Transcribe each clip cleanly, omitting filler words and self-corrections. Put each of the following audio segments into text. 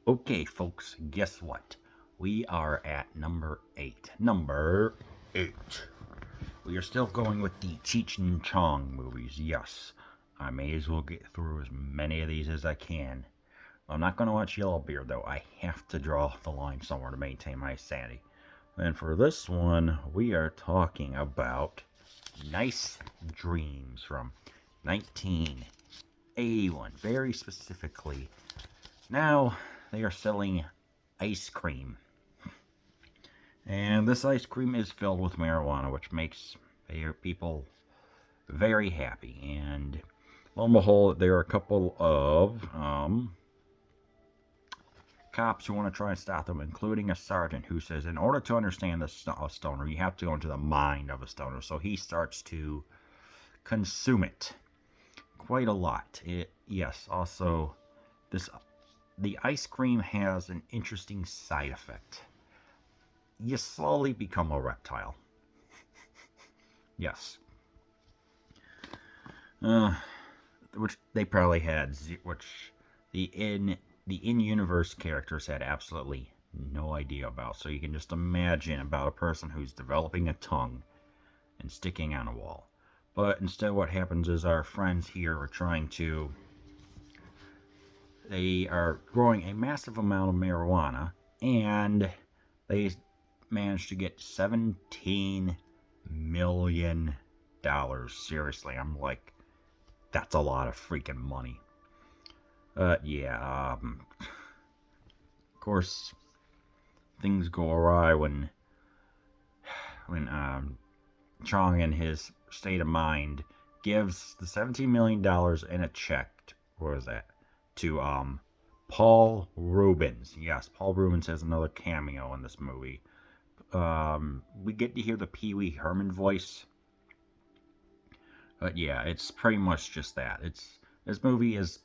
Okay, folks, guess what? We are at number 8. Number 8. We are still going with the Cheech and Chong movies. Yes, I may as well get through as many of these as I can. I'm not going to watch Yellowbeard, though. I have to draw the line somewhere to maintain my sanity. And for this one, we are talking about Nice Dreams from 1981. Very specifically, now they are selling ice cream. And this ice cream is filled with marijuana, which makes people very happy. And lo and behold, there are a couple of cops who want to try and stop them, including a sergeant who says, in order to understand a stoner, you have to go into the mind of a stoner. So he starts to consume it quite a lot. Yes, also, this the ice cream has an interesting side effect. You slowly become a reptile. Yes. Uh, which they probably had, which the in-universe characters had absolutely no idea about. So you can just imagine about a person who's developing a tongue and sticking on a wall. But instead, what happens is our friends here are trying to. They are growing a massive amount of marijuana, and they managed to get $17 million. Seriously, I'm like, that's a lot of freaking money. Yeah, of course, things go awry when Chong, in his state of mind, gives the $17 million in a check. What was that? To Paul Rubens. Yes, Paul Rubens has another cameo in this movie. We get to hear the Pee Wee Herman voice. But yeah, it's pretty much just that. This movie is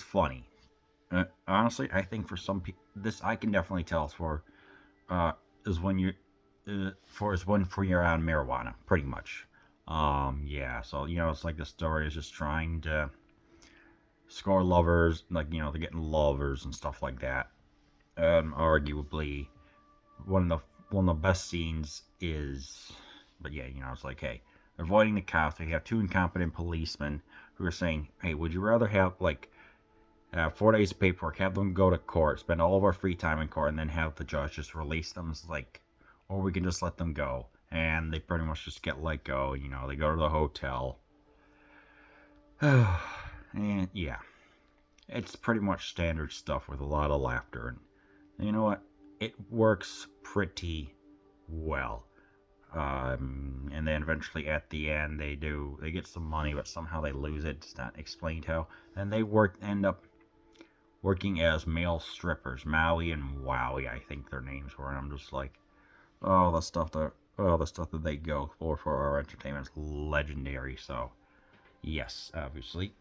funny. Honestly, I think for some people, this I can definitely tell for uh, is when you're is when for you're on marijuana, pretty much. Yeah. So it's like the story is just trying to score lovers, like they're getting lovers and stuff like that. Arguably, one of the best scenes is, but yeah, it's like, hey, avoiding the cops. They have two incompetent policemen who are saying, hey, would you rather have like 4 days of paperwork, have them go to court, spend all of our free time in court, and then have the judge just release them? It's like, or we can just let them go. And they pretty much just get let go. They go to the hotel. And yeah, it's pretty much standard stuff with a lot of laughter. And you know what? It works pretty well. And then eventually at the end they get some money, but somehow they lose it. It's not explained how. And they end up working as male strippers, Maui and Wowie, I think their names were. And I'm just like, the stuff that they go for our entertainment is legendary. So yes, obviously,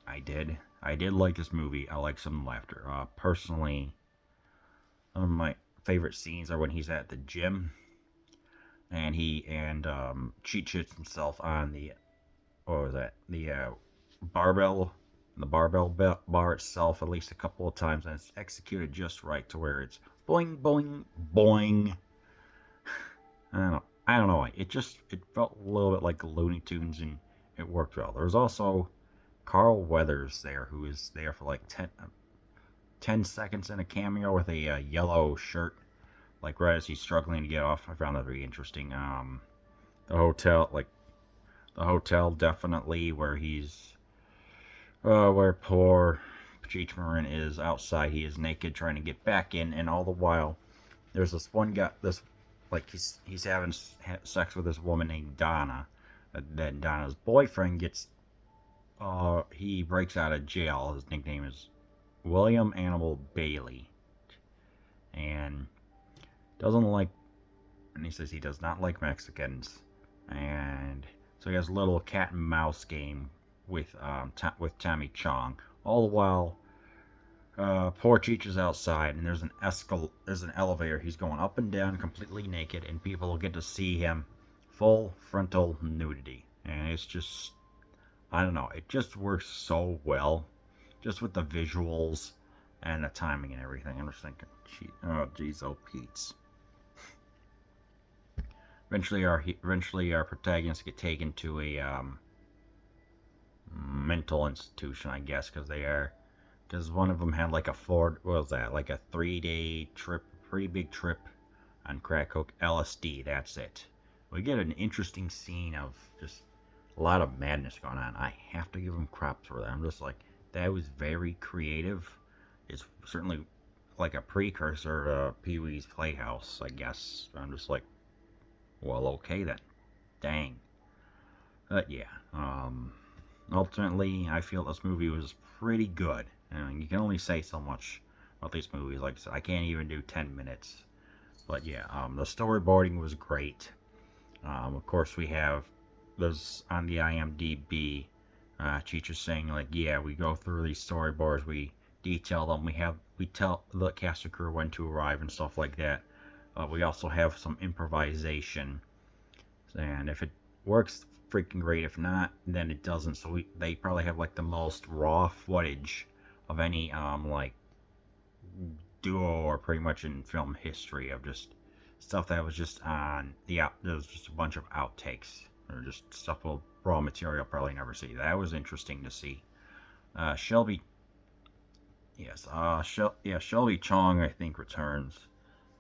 I did like this movie. I like some laughter. Personally, one of my favorite scenes are when he's at the gym and he and Cheech hits himself on the, what was that, barbell the barbell bar itself at least a couple of times, and it's executed just right to where it's boing boing boing. I don't know why. It felt a little bit like Looney Tunes, and it worked well. There was also Carl Weathers there, who is there for like 10 seconds in a cameo with a yellow shirt, like right as he's struggling to get off. I found that very interesting. The hotel, like the hotel, definitely where poor Cheech Marin is outside. He is naked, trying to get back in, and all the while, there's this one guy, like he's having sex with this woman named Donna. Then Donna's boyfriend he breaks out of jail. His nickname is William Animal Bailey, and doesn't like, and he says he does not like Mexicans, and so he has a little cat and mouse game with Tommy Chong. All the while, poor Cheech is outside, and there's an elevator. He's going up and down completely naked, and people will get to see him full frontal nudity, and it's just, I don't know, it just works so well, just with the visuals. and the timing and everything. I'm just thinking, oh geez, oh Pete's. Eventually our protagonists get taken to a mental institution, I guess, because one of them had like what was that, like a 3-day trip, pretty big trip on crack coke, LSD. That's it. We get an interesting scene of just a lot of madness going on. I have to give him props for that. I'm just like, that was very creative. It's certainly like a precursor to Pee Wee's Playhouse, I guess. I'm just like, well, okay then. Dang. But yeah, ultimately, I feel this movie was pretty good. And you can only say so much about these movies. Like I said, I can't even do 10 minutes. But yeah, the storyboarding was great. Of course, we have those on the IMDb. Cheech is saying like, yeah, we go through these storyboards, we detail them, we tell the cast and crew when to arrive and stuff like that. We also have some improvisation, and if it works, freaking great. If not, then it doesn't. So they probably have like the most raw footage of any like duo or pretty much in film history of just stuff that was just on there was just a bunch of outtakes or just stuff with raw material probably never see. That was interesting to see. Shelby, yes, Shelby Chong I think returns.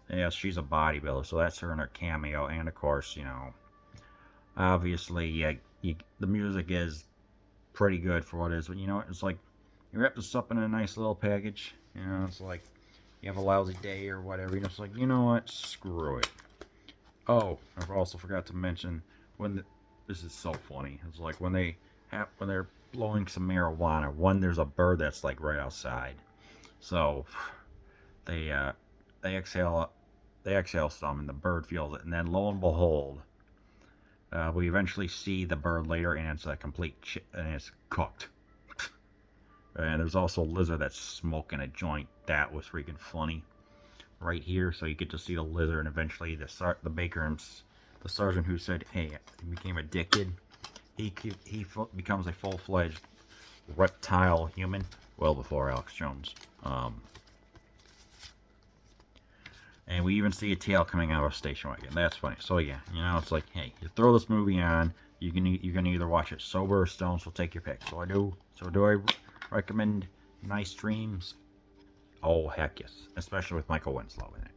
Yes, she's a bodybuilder, so that's her in her cameo, and of course, obviously, yeah, the music is pretty good for what it is, but it's like you wrap this up in a nice little package. It's like you have a lousy day or whatever. It's like, you know what? Screw it. Oh, I also forgot to mention this is so funny. It's like when they're blowing some marijuana. There's a bird that's like right outside, so they they exhale some, and the bird feels it, and then lo and behold, we eventually see the bird later, and it's a and it's cooked. And there's also a lizard that's smoking a joint. That was freaking funny. Right here, so you get to see the lizard, and eventually the baker and the sergeant who said, "Hey, he became addicted." He becomes a full-fledged reptile human. Well before Alex Jones. And we even see a tail coming out of a station wagon. That's funny. So yeah, it's like, hey, you throw this movie on, you can either watch it sober or stoned, so take your pick. So do I recommend nice dreams? Oh heck yes, especially with Michael Winslow in it.